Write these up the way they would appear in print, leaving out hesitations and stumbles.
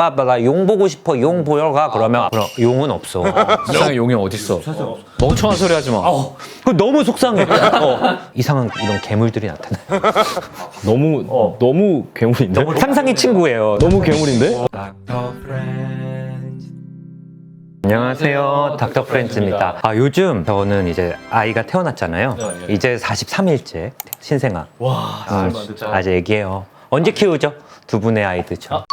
아빠 나 용 보고 싶어 용 보러 가 그러면 그럼 용은 없어. 세상에 용이 어딨어. 멍청한 소리 하지 마. 그거 너무 속상해. 이상한 이런 괴물들이 나타나. 너무 괴물인데? 상상의 친구예요. 너무 괴물인데? 안녕하세요. 닥터 프렌즈입니다. 요즘 저는 이제 아이가 태어났잖아요. 이제 43일째 신생아. 아직 애기예요. 언제 키우죠? 두 분의 아이들죠.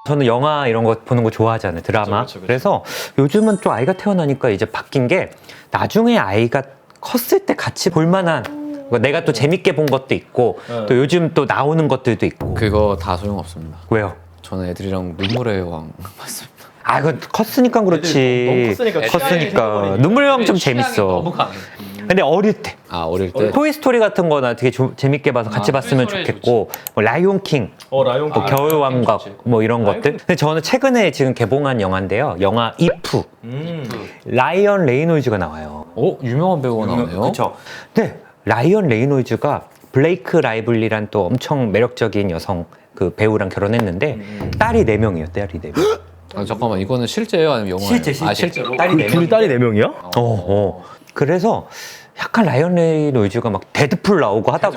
저는 영화 이런 거 보는 거 좋아하잖아요. 드라마. 그쵸. 그래서 요즘은 또 아이가 태어나니까 이제 바뀐 게 나중에 아이가 컸을 때 같이 볼 만한 내가 또 재밌게 본 것도 있고 또 요즘 또 나오는 것들도 있고. 그거 다 소용없습니다. 왜요? 저는 애들이랑 눈물의 여왕 봤습니다. 그건 컸으니까 그렇지. 너무 컸으니까 컸으니까. 눈물의 왕 좀 재밌어. 강해. 근데 어릴 때 어릴 때? 토이스토리 같은 거나 되게 재밌게 봐서 같이 봤으면 토이스토리 좋겠고 뭐 라이온킹, 라이온 뭐 겨울왕국 좋지. 뭐 이런 것들. 근데 저는 최근에 지금 개봉한 영화인데요. 영화 이프. 라이언 레이놀즈가 나와요. 유명한 배우가 나오네요. 그렇죠. 근데 라이언 레이놀즈가 블레이크 라이블리란 또 엄청 매력적인 여성 그 배우랑 결혼했는데 딸이 4명이에요. 딸이 4명. 잠깐만, 이거는 실제예요? 아니면 영화예요? 실제. 실제로? 딸이 4명. 둘이 딸이 4명이야? 그래서 약간 라이언 레이놀즈가 막 데드풀 나오고 하다가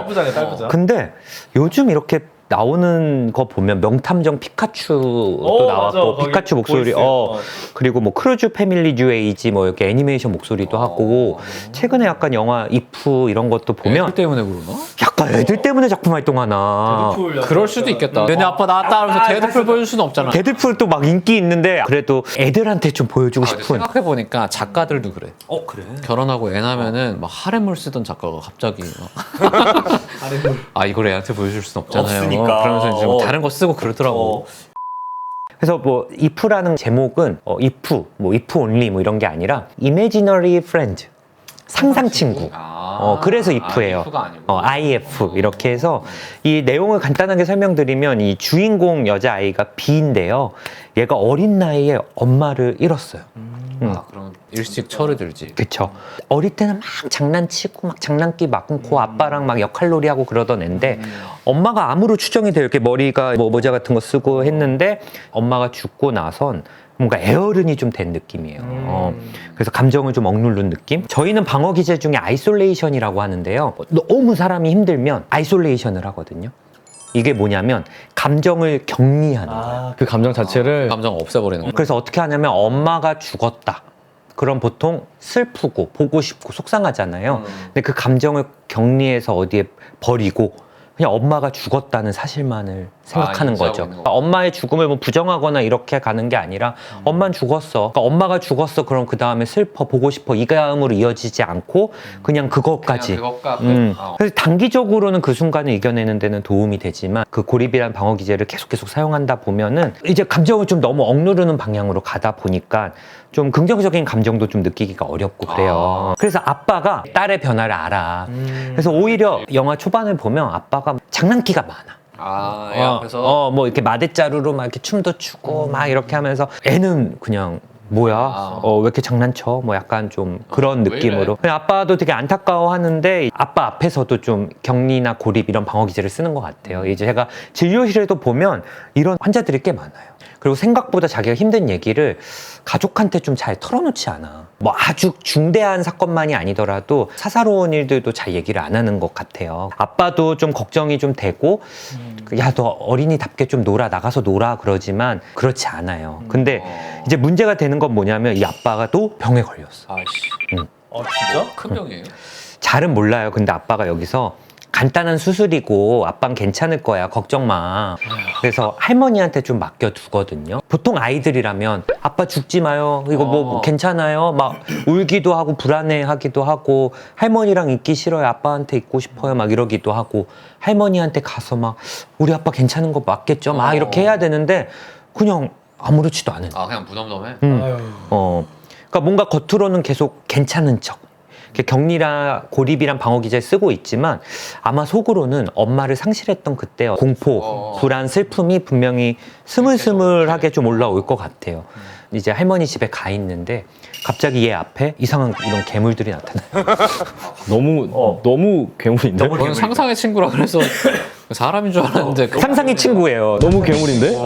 딸부자네 딸부자. 근데 요즘 이렇게 나오는 거 보면 명탐정 피카츄도 나왔고 맞아. 피카츄 목소리 그리고 뭐 크루즈 패밀리 뉴 에이지 뭐 이렇게 애니메이션 목소리도 하고 최근에 약간 영화 이프 이런 것도 보면 애들 때문에 그러나? 약간 애들 때문에 작품 활동하나. 그럴 수도 있겠다. 너네 아빠 나왔다 하면서 데드풀 보여줄 수는 없잖아. 데드풀 또 막 인기 있는데 그래도 애들한테 좀 보여주고 싶은. 생각해보니까 작가들도 그래. 그래. 결혼하고 애 낳으면은 막 하렘물 쓰던 작가가 갑자기 막 이걸 애한테 보여줄 순 없잖아요. 없으니까. 그러면서 이제 뭐 다른 거 쓰고 그러더라고. 그래서 뭐 이프라는 제목은 이프 뭐 이프 온리 뭐 이런 게 아니라 Imaginary Friend 상상 친구. 그래서 이프예요. 이프가 아니고. IF 이렇게 해서 이 내용을 간단하게 설명드리면 이 주인공 여자아이가 B인데요. 얘가 어린 나이에 엄마를 잃었어요. 그럼 일찍 철이 들지. 그쵸. 어릴 때는 막 장난치고 막 장난기 많고 아빠랑 막 역할놀이 하고 그러던 애인데 엄마가 암으로 추정이 돼요. 이렇게 머리가 뭐 모자 같은 거 쓰고 했는데 엄마가 죽고 나선 뭔가 애어른이 좀 된 느낌이에요. 그래서 감정을 좀 억누른 느낌? 저희는 방어 기제 중에 아이솔레이션이라고 하는데요. 너무 사람이 힘들면 아이솔레이션을 하거든요. 이게 뭐냐면 감정을 격리하는 거예요. 그 감정 자체를 감정 없애버리는 거. 그래서 어떻게 하냐면 엄마가 죽었다. 그럼 보통 슬프고 보고 싶고 속상하잖아요. 근데 그 감정을 격리해서 어디에 버리고 그냥 엄마가 죽었다는 사실만을 생각하는 인지하고 거죠. 있는 거. 그러니까 엄마의 죽음을 뭐 부정하거나 이렇게 가는 게 아니라 엄마는 죽었어. 그러니까 엄마가 죽었어. 그럼 그 다음에 슬퍼 보고 싶어 이 다음으로 이어지지 않고 그냥 그것까지. 그래서 단기적으로는 그 순간을 이겨내는 데는 도움이 되지만 그 고립이란 방어 기제를 계속 사용한다 보면은 이제 감정을 좀 너무 억누르는 방향으로 가다 보니까 좀 긍정적인 감정도 좀 느끼기가 어렵고 그래요. 그래서 아빠가 딸의 변화를 알아. 그래서 오히려 영화 초반을 보면 아빠가 장난기가 많아. 애 앞에서 뭐 이렇게 마대자루로 막 이렇게 춤도 추고 막 이렇게 하면서 애는 그냥 뭐야? 왜 이렇게 장난쳐? 뭐 약간 좀 그런 왜 느낌으로. 그냥 아빠도 되게 안타까워하는데 아빠 앞에서도 좀 격리나 고립 이런 방어 기제를 쓰는 것 같아요. 이제 제가 진료실에도 보면 이런 환자들이 꽤 많아요. 그리고 생각보다 자기가 힘든 얘기를 가족한테 좀 잘 털어놓지 않아. 뭐 아주 중대한 사건만이 아니더라도 사사로운 일들도 잘 얘기를 안 하는 것 같아요. 아빠도 좀 걱정이 좀 되고 야, 너 어린이답게 좀 나가서 놀아 그러지만 그렇지 않아요. 근데 이제 문제가 되는 건 뭐냐면 이 아빠가 또 병에 걸렸어. 진짜? 큰 병이에요? 잘은 몰라요. 근데 아빠가 여기서 간단한 수술이고 아빠는 괜찮을 거야 걱정 마. 그래서 할머니한테 좀 맡겨두거든요. 보통 아이들이라면 아빠 죽지 마요 이거 뭐 괜찮아요 막 울기도 하고 불안해하기도 하고 할머니랑 있기 싫어요 아빠한테 있고 싶어요 막 이러기도 하고 할머니한테 가서 막 우리 아빠 괜찮은 거 맞겠죠 막 이렇게 해야 되는데 그냥 아무렇지도 않은. 그냥 무덤덤해? 그러니까 뭔가 겉으로는 계속 괜찮은 척 격리라 고립이란 방어 기제를 쓰고 있지만 아마 속으로는 엄마를 상실했던 그때 공포, 불안, 슬픔이 분명히 스물스물하게 좀 올라올 것 같아요. 이제 할머니 집에 가 있는데 갑자기 얘 앞에 이상한 이런 괴물들이 나타나요. 너무 괴물인데? 저는 상상의 친구라 그래서 사람인 줄 알았는데 상상의 친구예요. 너무 괴물인데?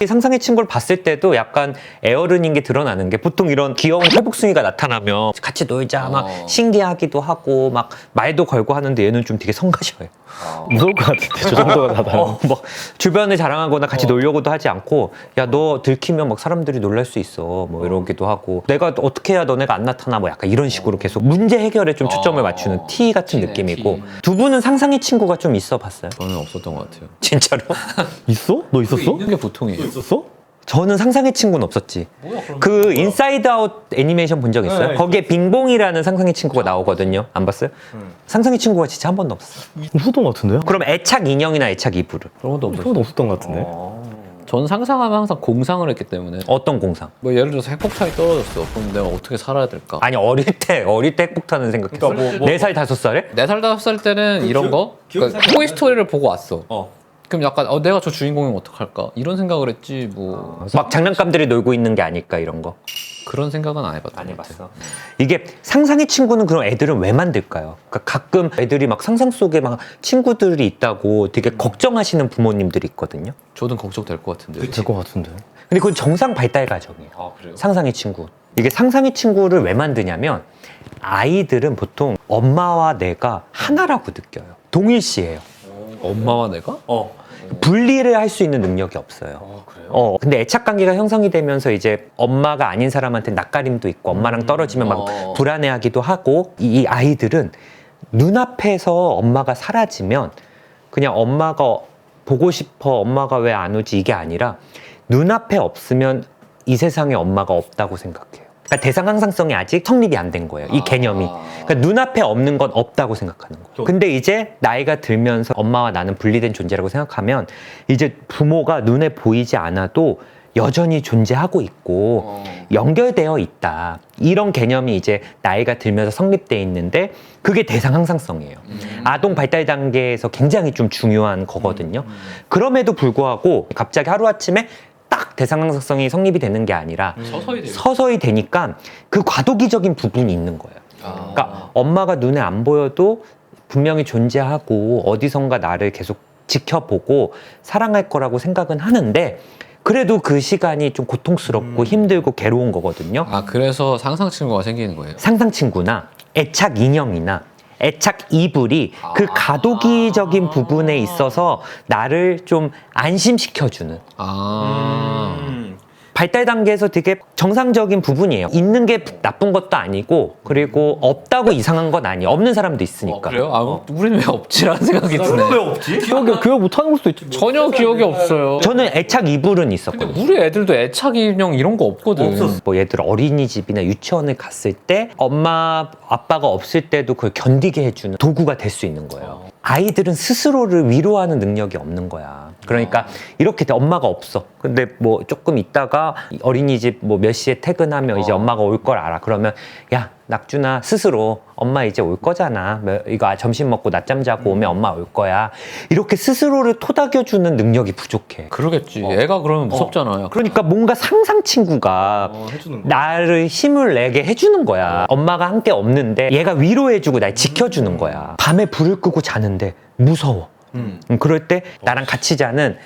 이 상상의 친구를 봤을 때도 약간 에어른인 게 드러나는 게 보통 이런 귀여운 회복숭이가 나타나면 같이 놀자 막 신기하기도 하고 막 말도 걸고 하는데 얘는 좀 되게 성가셔요. 무서울 것 같은데 저 정도가 다 나요. 뭐 주변에 자랑하거나 같이 놀려고도 하지 않고 야 너 들키면 막 사람들이 놀랄 수 있어 뭐 이러기도 하고 내가 어떻게 해야 너네가 안 나타나 뭐 약간 이런 식으로 계속 문제 해결에 좀 초점을 맞추는 T 같은 T네, 느낌이고 T. 두 분은 상상의 친구가 좀 있어 봤어요? 저는 없었던 것 같아요. 진짜로? 있어? 너 있었어? 있는 게 보통이에요. 있었어? 저는 상상의 친구는 없었지. 뭐야, 그럼 그 인사이드 아웃 애니메이션 본 적 있어요? 네, 거기에 빙봉이라는 상상의 친구가 나오거든요. 안 봤어요? 상상의 친구가 진짜 한 번도 없었어요. 없었던 것 같은데요? 그럼 애착 인형이나 애착 이불은? 그런 것도 한 없었어요. 번도 없었던 것 같은데. 전 상상하면 항상 공상을 했기 때문에 어떤 공상? 뭐 예를 들어서 핵폭탄이 떨어졌어. 그럼 내가 어떻게 살아야 될까? 아니 어릴 때 핵폭탄은 생각했어. 그러니까 뭐- 4살 5살에? 4살, 5살 때는 이런 거? 그러니까 토이스토리를 보고 왔어. 그럼 약간 내가 저 주인공이면 어떡할까? 이런 생각을 했지 뭐 막 장난감들이 놀고 있는 게 아닐까 이런 거. 그런 생각은 안 해봤던 것 같아요. 이게 상상의 친구는 그럼 애들은 왜 만들까요? 그러니까 가끔 애들이 막 상상 속에 막 친구들이 있다고 되게 걱정하시는 부모님들이 있거든요. 저는 걱정될 것 같은데. 될 것 같은데. 근데 그건 정상 발달 과정이에요. 아 그래요? 상상의 친구. 이게 상상의 친구를 왜 만드냐면 아이들은 보통 엄마와 내가 하나라고 느껴요. 동일시해요. 엄마와 내가? 분리를 할 수 있는 능력이 없어요. 그래요? 근데 애착 관계가 형성이 되면서 이제 엄마가 아닌 사람한테 낯가림도 있고 엄마랑 떨어지면 막 불안해하기도 하고 이 아이들은 눈앞에서 엄마가 사라지면 그냥 엄마가 보고 싶어 엄마가 왜 안 오지 이게 아니라 눈앞에 없으면 이 세상에 엄마가 없다고 생각해요. 그러니까 대상 항상성이 아직 성립이 안 된 거예요. 이 개념이. 그러니까 눈앞에 없는 건 없다고 생각하는 거예요. 근데 이제 나이가 들면서 엄마와 나는 분리된 존재라고 생각하면 이제 부모가 눈에 보이지 않아도 여전히 존재하고 있고 연결되어 있다. 이런 개념이 이제 나이가 들면서 성립돼 있는데 그게 대상 항상성이에요. 아동 발달 단계에서 굉장히 좀 중요한 거거든요. 그럼에도 불구하고 갑자기 하루아침에 딱 대상 항상성이 성립이 되는 게 아니라 서서히 돼요. 서서히 되니까 그 과도기적인 부분이 있는 거예요. 그러니까 엄마가 눈에 안 보여도 분명히 존재하고 어디선가 나를 계속 지켜보고 사랑할 거라고 생각은 하는데 그래도 그 시간이 좀 고통스럽고 힘들고 괴로운 거거든요. 아 그래서 상상 친구가 생기는 거예요. 상상 친구나 애착 인형이나 애착 이불이 그 과도기적인 부분에 있어서 나를 좀 안심시켜주는 발달 단계에서 되게 정상적인 부분이에요. 있는 게 나쁜 것도 아니고 그리고 없다고 이상한 건 아니에요. 없는 사람도 있으니까. 그래요? 아 우리는 왜 없지라는 생각이 드네. 없지? 기억 못하는 걸 수도 있지. 전혀 기억이 없어요. 저는 애착 이불은 근데 있었거든요. 우리 애들도 애착 인형 이런 거 없거든. 뭐 얘들 어린이집이나 유치원을 갔을 때 엄마 아빠가 없을 때도 그걸 견디게 해주는 도구가 될 수 있는 거예요. 아이들은 스스로를 위로하는 능력이 없는 거야. 그러니까 이렇게 돼. 엄마가 없어. 근데 뭐 조금 있다가 어린이집 뭐 몇 시에 퇴근하면 이제 엄마가 올 걸 알아. 그러면 야 낙준아 스스로 엄마 이제 올 거잖아. 이거 점심 먹고 낮잠 자고 오면 엄마 올 거야. 이렇게 스스로를 토닥여주는 능력이 부족해. 그러겠지. 애가 그러면 무섭잖아요. 그러니까 뭔가 상상 친구가 해주는 거. 나를 힘을 내게 해주는 거야. 엄마가 함께 없는데 얘가 위로해주고 날 지켜주는 거야. 밤에 불을 끄고 자는데 무서워. 그럴 때 나랑 같이 자는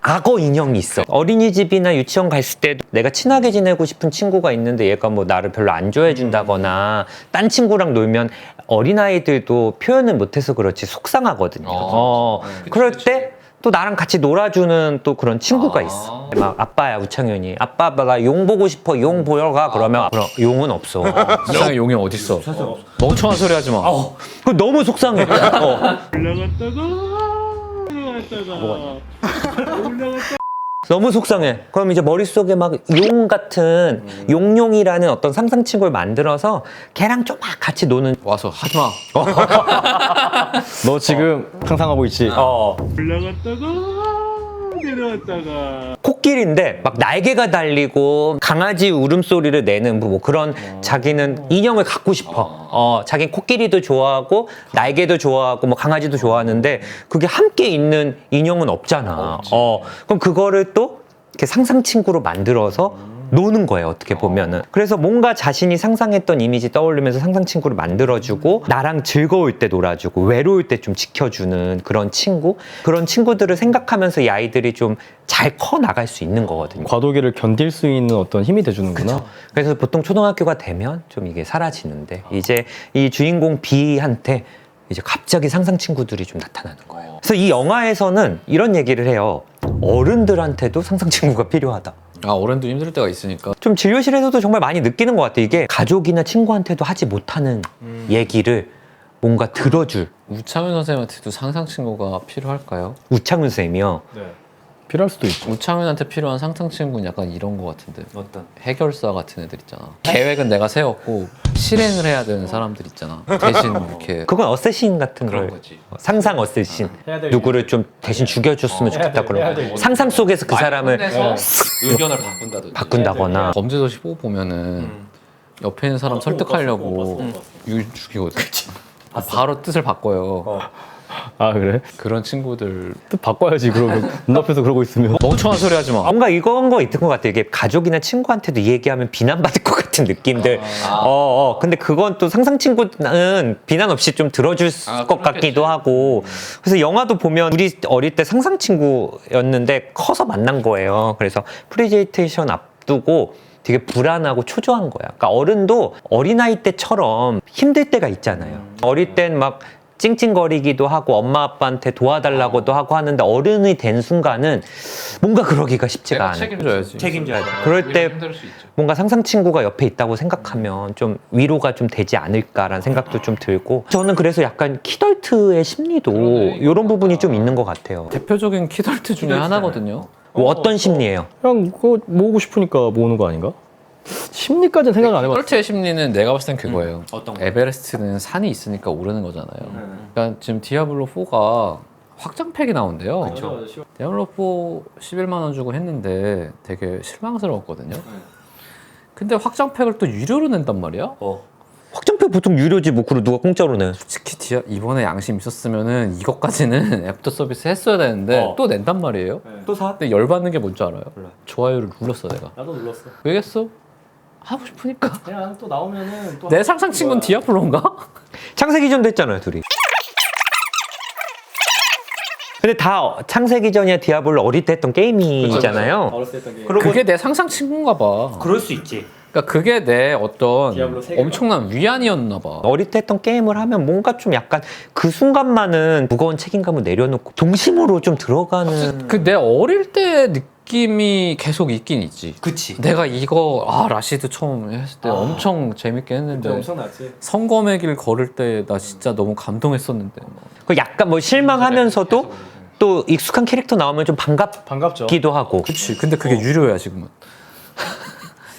악어 인형이 있어. 어린이집이나 유치원 갔을 때도 내가 친하게 지내고 싶은 친구가 있는데 얘가 뭐 나를 별로 안 좋아해 준다거나 딴 친구랑 놀면 어린아이들도 표현을 못해서 그렇지 속상하거든요. 그럴 때 또 나랑 같이 놀아주는 또 그런 친구가 있어. 막 아빠야 우창현이 아빠 나 용 보고 싶어 용 보러 가 그러면 그럼 용은 없어. 세상에 용이 어딨어. 멍청한 소리 하지 마. 그 너무 속상해. 너무 속상해. 그럼 이제 머릿속에 막 용 같은 용용이라는 어떤 상상 친구를 만들어서 걔랑 좀 막 같이 노는 와서 하지 마. 너 지금 상상하고 있지? 코끼리인데 막 날개가 달리고 강아지 울음소리를 내는 뭐 그런 자기는 인형을 갖고 싶어. 자기는 코끼리도 좋아하고 날개도 좋아하고 뭐 강아지도 좋아하는데 그게 함께 있는 인형은 없잖아. 그럼 그거를 또 이렇게 상상 친구로 만들어서 노는 거예요, 어떻게 보면은. 그래서 뭔가 자신이 상상했던 이미지 떠올리면서 상상 친구를 만들어주고 나랑 즐거울 때 놀아주고 외로울 때 좀 지켜주는 그런 친구, 그런 친구들을 생각하면서 이 아이들이 좀 잘 커 나갈 수 있는 거거든요. 과도기를 견딜 수 있는 어떤 힘이 돼주는구나. 그래서 보통 초등학교가 되면 좀 이게 사라지는데 이제 이 주인공 B한테 이제 갑자기 상상 친구들이 좀 나타나는 거예요. 그래서 이 영화에서는 이런 얘기를 해요. 어른들한테도 상상 친구가 필요하다. 아, 어른도 힘들 때가 있으니까. 좀 진료실에서도 정말 많이 느끼는 것 같아요. 이게 가족이나 친구한테도 하지 못하는 얘기를 뭔가 들어줄. 우창윤 선생님한테도 상상 친구가 필요할까요? 우창훈 쌤이요. 필요할 수도 있죠. 우창윤한테 필요한 상상 친구는 약간 이런 거 같은데. 어떤? 해결사 같은 애들 있잖아. 계획은 내가 세웠고 실행을 해야 되는 사람들 있잖아. 대신 이렇게 그건 어쌔신 같은 그런 걸. 거지. 상상 어쌔신. 누구를 좀 대신 죽여줬으면 좋겠다 그런. 상상 속에서 그 사람을 의견을 바꾼다든지. 바꾼다거나. 범죄도시 4 보면은 옆에 있는 사람 설득하려고 죽이거든. 바로 뜻을 바꿔요. 아 그래? 그런 친구들 뜻 바꿔야지. 그러면 눈앞에서 그러고 있으면. 멍청한 소리 하지 마. 뭔가 이건 거 있는 것 같아요. 이게 가족이나 친구한테도 이 얘기하면 비난받을 것 같은 느낌들. 근데 그건 또 상상 친구는 비난 없이 좀 들어줄 것 같기도 하고. 그래서 영화도 보면 우리 어릴 때 상상 친구였는데 커서 만난 거예요. 그래서 프리제이테이션 앞두고 되게 불안하고 초조한 거야. 그러니까 어른도 어린아이 때처럼 힘들 때가 있잖아요. 어릴 땐 막 찡찡거리기도 하고 엄마 아빠한테 도와달라고도 하고 하는데 어른이 된 순간은 뭔가 그러기가 쉽지가 않아요. 책임져야지. 책임져야 돼. 그럴 때 힘들 수 있죠. 뭔가 상상 친구가 옆에 있다고 생각하면 좀 위로가 좀 되지 않을까라는 생각도 좀 들고, 저는 그래서 약간 키덜트의 심리도 이런 부분이 좀 있는 것 같아요. 대표적인 키덜트 중에 하나거든요. 뭐 어떤 심리예요? 그냥 그거 모으고 싶으니까 모으는 거 아닌가? 심리까지는 생각을 안 해봤어. 키덜트의 심리는 내가 봤을 땐 그거예요. 어떤 거? 에베레스트는 산이 있으니까 오르는 거잖아요. 그러니까 지금 디아블로 4가 확장팩이 나온대요. 그쵸. 디아블로 4 11만 원 주고 했는데 되게 실망스러웠거든요. 근데 확장팩을 또 유료로 낸단 말이야? 확장팩 보통 유료지 뭐 그걸 누가 공짜로 내? 솔직히 이번에 양심 있었으면은 이것까지는 애프터 서비스 했어야 되는데 또 낸단 말이에요. 또 사? 근데 열받는 게 뭔지 알아요? 좋아요를 눌렀어 내가. 나도 눌렀어. 왜겠어? 하고 싶으니까. 그냥 또 나오면은 또 내 상상 친구는 디아블로인가? 창세기전도 했잖아요, 둘이. 근데 다 창세기전이야 디아블로 어릴 때 했던 게임이잖아요. 어렸을 때 했던 게. 그게 내 상상 친구인가 봐. 그럴 수 있지. 그러니까 그게 내 어떤 디아블로 세계관. 엄청난 위안이었나 봐. 어릴 때 했던 게임을 하면 뭔가 좀 약간 그 순간만은 무거운 책임감을 내려놓고 동심으로 좀 들어가는. 그 내 어릴 때 느낌이 계속 있긴 있지. 그치. 내가 이거 라시드 처음 했을 때 엄청 재밌게 했는데 엄청났지. 성검의 길 걸을 때 나 진짜 너무 감동했었는데. 그 약간 뭐 실망하면서도 또 익숙한 캐릭터 나오면 좀 반갑죠. 반갑기도 하고. 그치. 근데 그게 유료야 지금은.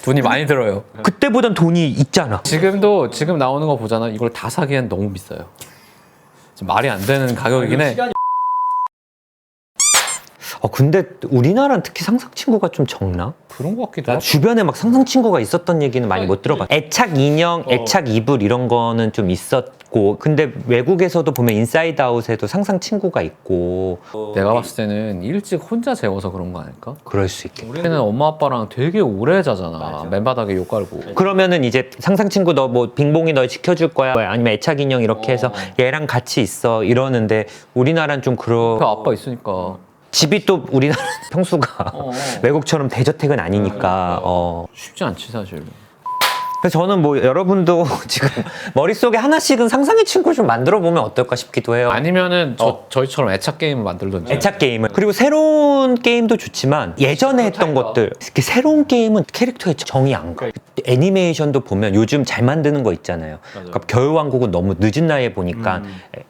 돈이 많이 들어요. 그때보단 돈이 있잖아. 지금 나오는 거 보잖아. 이걸 다 사기엔 너무 비싸요. 지금 말이 안 되는 가격이긴 해. 근데 우리나라는 특히 상상 친구가 좀 적나? 그런 거 같기도 하고. 주변에 막 상상 친구가 있었던 얘기는 많이 못 들어봤어. 애착 인형, 애착 이불 이런 거는 좀 있었고, 근데 외국에서도 보면 인사이드 아웃에도 상상 친구가 있고. 내가 봤을 때는 일찍 혼자 재워서 그런 거 아닐까? 그럴 수 있겠다. 우리는 엄마 아빠랑 되게 오래 자잖아. 맨바닥에 욕 깔고. 그러면은 이제 상상 친구 너 뭐 빙봉이 널 지켜줄 거야, 아니면 애착 인형 이렇게 해서 얘랑 같이 있어 이러는데 우리나라는 좀 그 아빠 있으니까. 집이 또 우리나라 평수가 외국처럼 대저택은 아니니까. 쉽지 않지 사실. 그래서 저는 뭐 여러분도 지금 머릿속에 하나씩은 상상의 친구 좀 만들어 보면 어떨까 싶기도 해요. 아니면은 저희처럼 애착 게임을 만들던지. 애착 게임을. 그리고 새로운 게임도 좋지만 예전에 했던 것들, 이렇게 새로운 게임은 캐릭터에 정이 안 가. 애니메이션도 보면 요즘 잘 만드는 거 있잖아요. 그러니까 겨울왕국은 너무 늦은 나이에 보니까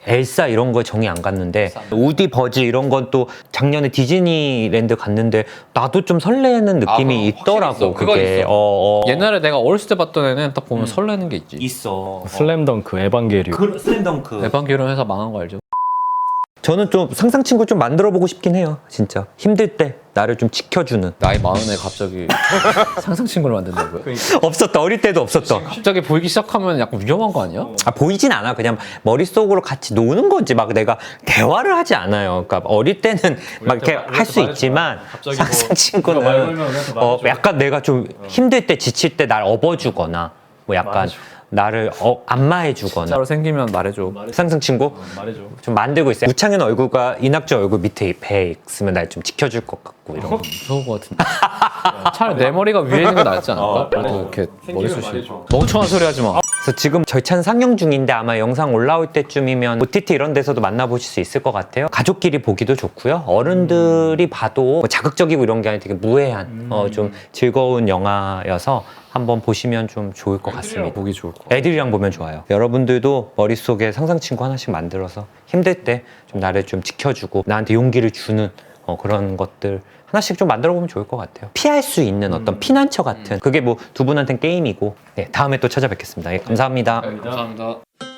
엘사 이런 거에 정이 안 갔는데 우디 버즈 이런 건 또 작년에 디즈니랜드 갔는데 나도 좀 설레는 느낌이 있더라고. 그건 그게. 있어. 옛날에 내가 어렸을 때 봤던 애는 딱 보면 설레는 게 있지. 있어. 슬램덩크, 에반게리온. 슬램덩크. 에반게리온 회사 망한 거 알죠? 저는 좀 상상 친구 좀 만들어 보고 싶긴 해요. 진짜 힘들 때 나를 좀 지켜주는. 나이 40에 갑자기 상상 친구를 만든다고요? 없었다. 어릴 때도 없었다. 갑자기 보이기 시작하면 약간 위험한 거 아니야? 아, 보이진 않아. 그냥 머릿속으로 같이 노는 거지. 막 내가 대화를 하지 않아요. 그러니까 어릴 때는 막 이렇게 할 수 있지만 상상 친구는 약간 내가 좀 힘들 때 지칠 때 날 업어주거나 뭐 약간 나를 안마해 주거나. 진짜로 생기면 말해줘. 상상 친구 말해줘. 좀 만들고 있어요. 우창현 얼굴과 이낙주 얼굴 밑에 배에 있으면 날 좀 지켜줄 것 같고 이런 거. 무서울 것 같은데. 차라리 내 머리가 위에 있는 게 낫지 않을까? 그래도 이렇게 머리숱이. 멍청한 소리 하지 마. 그래서 지금 절찬 상영 중인데 아마 영상 올라올 때쯤이면 OTT 이런 데서도 만나보실 수 있을 것 같아요. 가족끼리 보기도 좋고요. 어른들이 봐도 뭐 자극적이고 이런 게 아니라 되게 무해한 좀 즐거운 영화여서 한번 보시면 좀 좋을 것 같습니다. 보기 좋을 것 애들이랑 보면 좋아요. 여러분들도 머릿속에 상상 친구 하나씩 만들어서 힘들 때 좀 나를 좀 지켜주고 나한테 용기를 주는 그런 것들 하나씩 좀 만들어 보면 좋을 것 같아요. 피할 수 있는 어떤 피난처 같은 그게 뭐 두 분한테는 게임이고. 네, 다음에 또 찾아뵙겠습니다. 예, 감사합니다. 감사합니다.